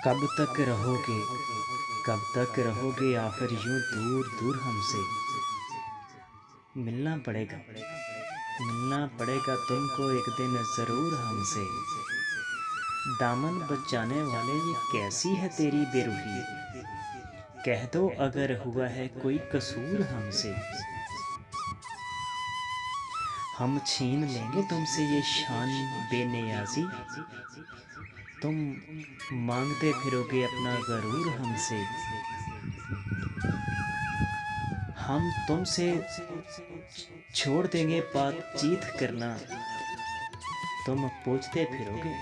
कब तक रहोगे, कब तक रहोगे आखिर यूं दूर दूर हमसे। मिलना पड़ेगा, मिलना पड़ेगा तुमको एक दिन ज़रूर हमसे। दामन बचाने वाले ये कैसी है तेरी बेरुखी, कह दो अगर हुआ है कोई कसूर हमसे। हम छीन लेंगे तुमसे ये शान बेनियाज़ी, तुम मांगते फिरोगे अपना गरूर हमसे। हम तुमसे छोड़ देंगे बातचीत करना, तुम पूछते फिरोगे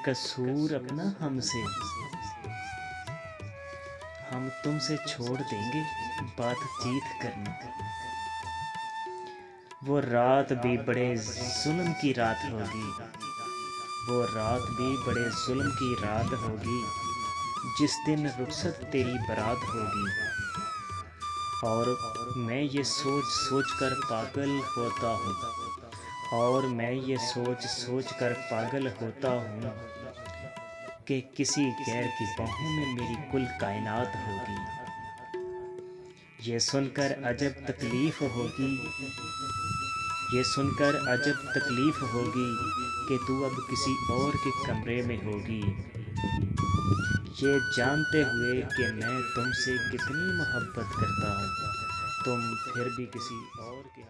कसूर अपना हमसे। हम तुमसे छोड़ देंगे बातचीत करना, वो रात भी बड़े जुल्म की रात होगी, वो रात भी बड़े जुल्म की रात होगी, जिस दिन रुखसत तेरी बारात होगी। और मैं ये सोच सोच कर पागल होता हूँ, और मैं ये सोच सोच कर पागल होता हूँ कि किसी गैर की बाहों में मेरी कुल कायनात होगी। ये सुनकर अजब तकलीफ होगी, ये सुनकर अजब तकलीफ होगी कि तू अब किसी और के कमरे में होगी। ये जानते हुए कि मैं तुमसे कितनी मोहब्बत करता हूँ, तुम फिर भी किसी और के